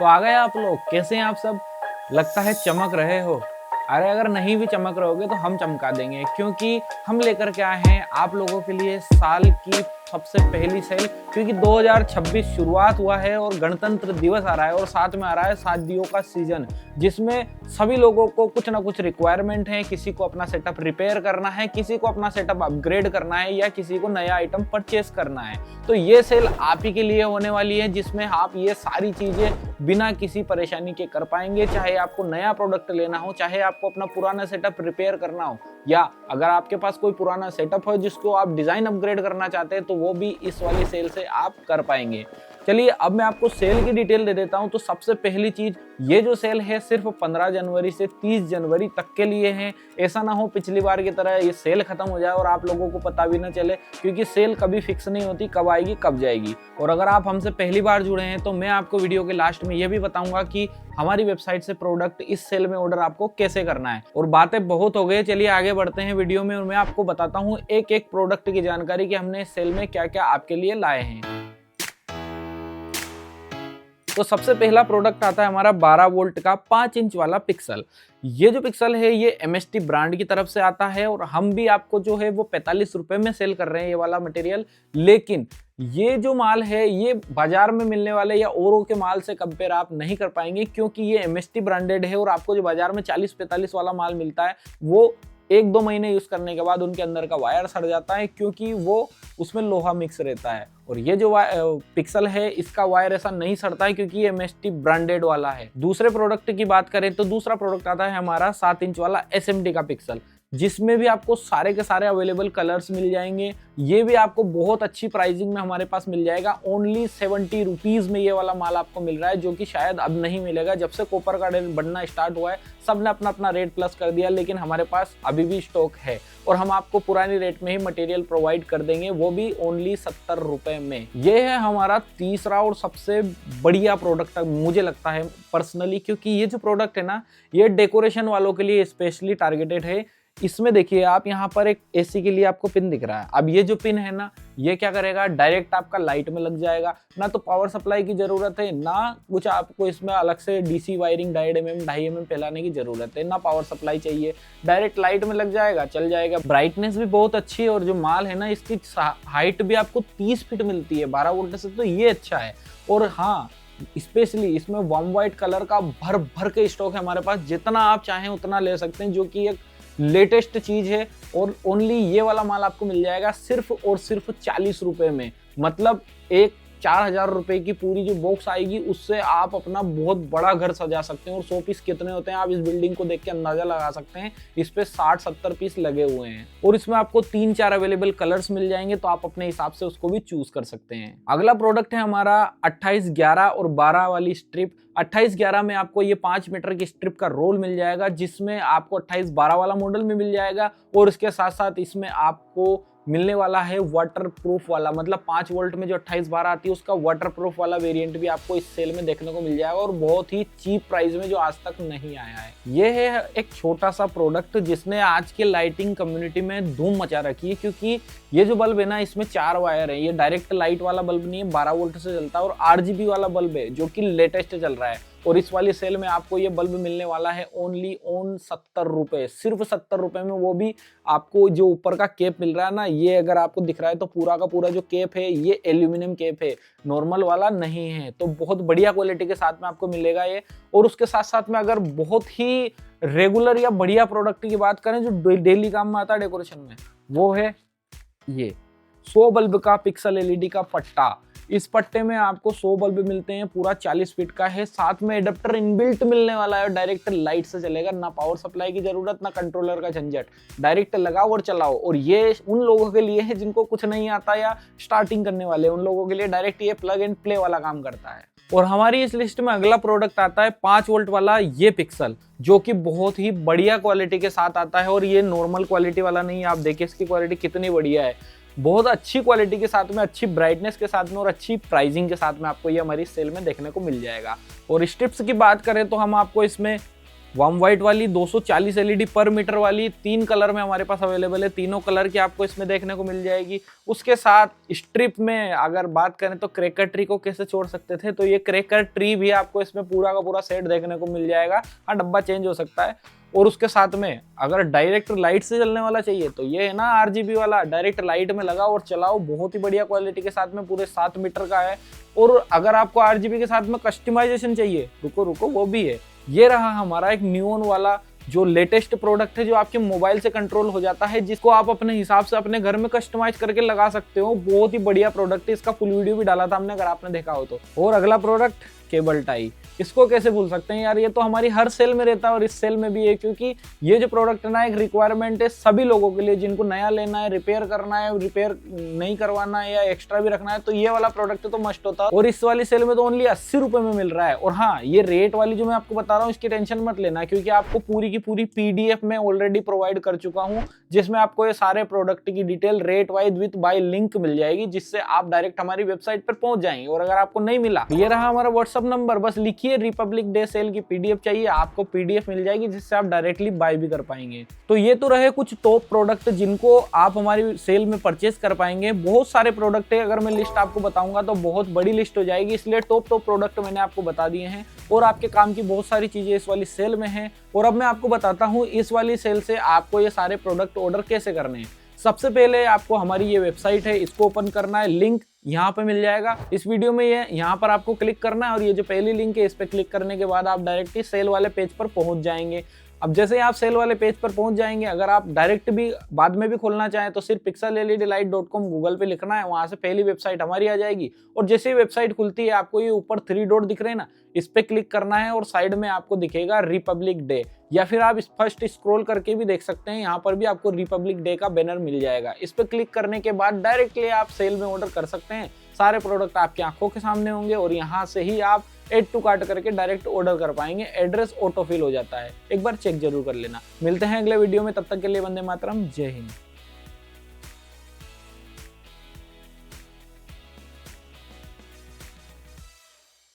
तो आ गए आप लोग। कैसे हैं आप सब? लगता है चमक रहे हो। अरे अगर नहीं भी चमक रहोगे तो हम चमका देंगे, क्योंकि हम लेकर के आए हैं आप लोगों के लिए साल की सबसे पहली सेल। क्योंकि 2026 शुरुआत हुआ है और गणतंत्र दिवस आ रहा है और साथ में आ रहा है शादियों का सीजन, जिसमें सभी लोगों को कुछ ना कुछ रिक्वायरमेंट है। किसी को अपना सेटअप रिपेयर करना है, किसी को अपना सेटअप अपग्रेड करना है, या किसी को नया आइटम परचेस करना है। तो ये सेल आप ही के लिए होने वाली है, जिसमें आप ये सारी चीजें बिना किसी परेशानी के कर पाएंगे। चाहे आपको नया प्रोडक्ट लेना हो, चाहे आपको अपना पुराना सेटअप रिपेयर करना हो, या अगर आपके पास कोई पुराना सेटअप हो जिसको आप डिजाइन अपग्रेड करना चाहते हैं, तो वो भी इस वाली सेल से आप कर पाएंगे। चलिए अब मैं आपको सेल की डिटेल दे देता हूं। तो सबसे पहली चीज, ये जो सेल है सिर्फ 15 जनवरी से 30 जनवरी तक के लिए है। ऐसा ना हो पिछली बार की तरह ये सेल खत्म हो जाए और आप लोगों को पता भी ना चले, क्योंकि सेल कभी फिक्स नहीं होती, कब आएगी कब जाएगी। और अगर आप हमसे पहली बार जुड़े हैं तो मैं आपको वीडियो के लास्ट में ये भी बताऊंगा कि हमारी वेबसाइट से प्रोडक्ट इस सेल में ऑर्डर आपको कैसे करना है। और बातें बहुत हो गई, चलिए आगे बढ़ते हैं वीडियो में और मैं आपको बताता हूँ एक एक प्रोडक्ट की जानकारी कि हमने इस सेल में क्या क्या आपके लिए लाए हैं। तो सबसे पहला प्रोडक्ट आता है हमारा 12 वोल्ट का 5 इंच वाला पिक्सल। ये जो पिक्सल है ये MST ब्रांड की तरफ से आता है और हम भी आपको जो है वो 45 रुपए में सेल कर रहे हैं ये वाला मटेरियल। लेकिन ये जो माल है ये बाजार में मिलने वाले या औरों के माल से कंपेयर आप नहीं कर पाएंगे, क्योंकि ये MST ब्रांडेड है और आपको जो बाजार में 40-45 वाला माल मिलता है वो 1-2 महीने यूज करने के बाद उनके अंदर का वायर सड़ जाता है, क्योंकि वो उसमें लोहा मिक्स रहता है। और ये जो पिक्सल है इसका वायर ऐसा नहीं सड़ता है, क्योंकि ये MST ब्रांडेड वाला है। दूसरे प्रोडक्ट की बात करें तो दूसरा प्रोडक्ट आता है हमारा 7 इंच वाला SMD का पिक्सल, जिसमें भी आपको सारे के सारे अवेलेबल कलर्स मिल जाएंगे। ये भी आपको बहुत अच्छी प्राइसिंग में हमारे पास मिल जाएगा। ओनली 70 रुपीज में ये वाला माल आपको मिल रहा है, जो कि शायद अब नहीं मिलेगा। जब से कॉपर का रेट बढ़ना स्टार्ट हुआ है सबने अपना अपना रेट प्लस कर दिया, लेकिन हमारे पास अभी भी स्टॉक है और हम आपको पुरानी रेट में ही मटेरियल प्रोवाइड कर देंगे, वो भी ओनली 70 रुपए में। ये है हमारा तीसरा और सबसे बढ़िया प्रोडक्ट मुझे लगता है पर्सनली, क्योंकि ये जो प्रोडक्ट है ना ये डेकोरेशन वालों के लिए स्पेशली टारगेटेड है। इसमें देखिए आप यहाँ पर एक AC के लिए आपको पिन दिख रहा है। अब ये जो पिन है ना ये क्या करेगा, डायरेक्ट आपका लाइट में लग जाएगा। ना तो पावर सप्लाई की जरूरत है, ना कुछ आपको इसमें अलग से DC वायरिंग 1.5 mm 2.5 mm फैलाने की जरूरत है, ना पावर सप्लाई चाहिए। डायरेक्ट लाइट में लग जाएगा, चल जाएगा। ब्राइटनेस भी बहुत अच्छी है और जो माल है ना इसकी हाइट भी आपको 30 फीट मिलती है 12 वोल्ट से, तो ये अच्छा है। और हाँ, स्पेशली इसमें वार्म व्हाइट कलर का भर भर के स्टॉक है हमारे पास, जितना आप चाहें उतना ले सकते हैं, जो कि एक लेटेस्ट चीज है। और ओनली ये वाला माल आपको मिल जाएगा सिर्फ और सिर्फ 40 रुपए में। मतलब एक 4000 रुपए की पूरी जो बॉक्स आएगी उससे आप अपना बहुत बड़ा घर सजा सकते हैं। और 100 पीस कितने होते हैं आप इस बिल्डिंग को देख के अंदाजा लगा सकते हैं। इस पे 60-70 पीस लगे हुए हैं और इसमें आपको 3-4 अवेलेबल कलर्स मिल जाएंगे, तो आप अपने हिसाब से उसको भी चूज कर सकते हैं। अगला प्रोडक्ट है हमारा 28-11 और 12 वाली स्ट्रिप। 28-11 में आपको ये 5 मीटर की स्ट्रिप का रोल मिल जाएगा, जिसमें आपको 28-12 वाला मॉडल में मिल जाएगा। और इसके साथ साथ इसमें आपको मिलने वाला है वाटरप्रूफ वाला, मतलब 5 वोल्ट में जो 28-12 आती है उसका वाटरप्रूफ वाला वेरिएंट भी आपको इस सेल में देखने को मिल जाएगा, और बहुत ही चीप प्राइस में जो आज तक नहीं आया है। ये है एक छोटा सा प्रोडक्ट जिसने आज के लाइटिंग कम्युनिटी में धूम मचा रखी है, क्योंकि ये जो बल्ब है ना इसमें 4 वायर है। ये डायरेक्ट लाइट वाला बल्ब नहीं है, 12 वोल्ट से चलता है और RGB वाला बल्ब है, जो कि लेटेस्ट चल रहा है। और इस वाली सेल में आपको ये बल्ब मिलने वाला है ओनली 70 रुपए, सिर्फ 70 रुपए में। वो भी आपको जो ऊपर का केप मिल रहा है ना, ये अगर आपको दिख रहा है तो पूरा का पूरा जो केप है ये एल्यूमिनियम केप है, नॉर्मल वाला नहीं है। तो बहुत बढ़िया क्वालिटी के साथ में आपको मिलेगा ये। और उसके साथ साथ में अगर बहुत ही रेगुलर या बढ़िया प्रोडक्ट की बात करें जो डेली काम में आता है डेकोरेशन में, वो है ये 100 बल्ब का पिक्सल LED का पट्टा। इस पट्टे में आपको 100 बल्ब मिलते हैं, पूरा 40 फीट का है, साथ में एडेप्टर इनबिल्ट मिलने वाला है और डायरेक्ट लाइट से चलेगा। ना पावर सप्लाई की जरूरत, ना कंट्रोलर का झंझट, डायरेक्ट लगाओ और चलाओ। और ये उन लोगों के लिए है जिनको कुछ नहीं आता या स्टार्टिंग करने वाले, उन लोगों के लिए डायरेक्ट ये प्लग एंड प्ले वाला काम करता है। और हमारी इस लिस्ट में अगला प्रोडक्ट आता है 5 वोल्ट वाला ये पिक्सल, जो कि बहुत ही बढ़िया क्वालिटी के साथ आता है। और ये नॉर्मल क्वालिटी वाला नहीं, आप देखिए इसकी क्वालिटी कितनी बढ़िया है। बहुत अच्छी क्वालिटी के साथ में, अच्छी ब्राइटनेस के साथ में और अच्छी प्राइसिंग के साथ में आपको ये हमारी सेल में देखने को मिल जाएगा। और स्ट्रिप्स की बात करें तो हम आपको इसमें वार्म व्हाइट वाली 240 एलईडी पर मीटर वाली 3 कलर में हमारे पास अवेलेबल है। तीनों कलर की आपको इसमें देखने को मिल जाएगी। उसके साथ स्ट्रिप में अगर बात करें तो क्रैकर ट्री को कैसे छोड़ सकते थे, तो ये क्रैकर ट्री भी आपको इसमें पूरा का पूरा सेट देखने को मिल जाएगा। हाँ, डब्बा चेंज हो सकता है। और उसके साथ में अगर डायरेक्ट लाइट से चलने वाला चाहिए तो ये है ना आरजीबी वाला, डायरेक्ट लाइट में लगाओ और चलाओ। बहुत ही बढ़िया क्वालिटी के साथ में, पूरे 7 मीटर का है। और अगर आपको आरजीबी के साथ में कस्टमाइजेशन चाहिए, रुको वो भी है। ये रहा हमारा एक नियॉन वाला जो लेटेस्ट प्रोडक्ट है, जो आपके मोबाइल से कंट्रोल हो जाता है, जिसको आप अपने हिसाब से अपने घर में कस्टमाइज करके लगा सकते हो। बहुत ही बढ़िया प्रोडक्ट है। इसका फुल वीडियो भी डाला था हमने, अगर आपने देखा हो तो। और अगला प्रोडक्ट केबल टाई, इसको कैसे भूल सकते हैं यार, ये तो हमारी हर सेल में रहता है और इस सेल में भी है, क्योंकि ये जो प्रोडक्ट है ना एक रिक्वायरमेंट है सभी लोगों के लिए, जिनको नया लेना है, रिपेयर करना है, रिपेयर नहीं करवाना है या एक्स्ट्रा भी रखना है, तो ये वाला प्रोडक्ट तो मस्ट होता है। और इस वाली सेल में तो ओनली 80 रुपए में मिल रहा है। और हाँ, ये रेट वाली जो मैं आपको बता रहा हूँ इसकी टेंशन मत लेना, क्योंकि आपको पूरी की पूरी पीडीएफ में ऑलरेडी प्रोवाइड कर चुका हूँ, जिसमें आपको ये सारे प्रोडक्ट की detail rate wise with buy link मिल जाएगी, जिससे आप डायरेक्ट हमारी वेबसाइट पर पहुंच जाएंगे। और अगर आपको नहीं मिला, ये रहा हमारा व्हाट्सअप नंबर, बस लिखिए रिपब्लिक डे सेल की पीडीएफ चाहिए, आपको पीडीएफ मिल जाएगी, जिससे आप डायरेक्टली बाय भी कर पाएंगे। तो ये तो रहे कुछ टॉप प्रोडक्ट जिनको आप हमारी सेल में परचेस कर पाएंगे। बहुत सारे प्रोडक्ट है, अगर मैं लिस्ट आपको बताऊंगा तो बहुत बड़ी लिस्ट हो जाएगी, इसलिए टॉप प्रोडक्ट मैंने आपको बता दिए हैं। और आपके काम की बहुत सारी चीजें इस वाली सेल में है। और अब मैं आपको बताता हूँ इस वाली सेल से आपको ये सारे प्रोडक्ट ऑर्डर कैसे करने हैं। सबसे पहले आपको हमारी ये वेबसाइट है, इसको ओपन करना है। लिंक यहाँ पे मिल जाएगा इस वीडियो में, ये यहाँ पर आपको क्लिक करना है और ये जो पहली लिंक है इस पे क्लिक करने के बाद आप डायरेक्टली सेल वाले पेज पर पहुंच जाएंगे। अब जैसे ही आप सेल वाले पेज पर पहुंच जाएंगे, अगर आप डायरेक्ट भी बाद में भी खोलना चाहें तो सिर्फ pixelledlight.com गूगल पे लिखना है, वहां से पहली वेबसाइट हमारी आ जाएगी। और जैसे ही वेबसाइट खुलती है आपको ये ऊपर 3 डॉट दिख रहे हैं ना, इस पे क्लिक करना है और साइड में आपको दिखेगा रिपब्लिक डे, या फिर आप फर्स्ट स्क्रॉल करके भी देख सकते हैं, यहाँ पर भी आपको रिपब्लिक डे का बैनर मिल जाएगा। इस पे क्लिक करने के बाद डायरेक्टली आप सेल में ऑर्डर कर सकते हैं। सारे प्रोडक्ट आपकी आंखों के सामने होंगे और यहाँ से ही आप एड टू कार्ट करके डायरेक्ट ऑर्डर कर पाएंगे। एड्रेस ऑटो फिल हो जाता है, एक बार चेक जरूर कर लेना। मिलते हैं अगले वीडियो में, तब तक के लिए वंदे मातरम, जय हिंद।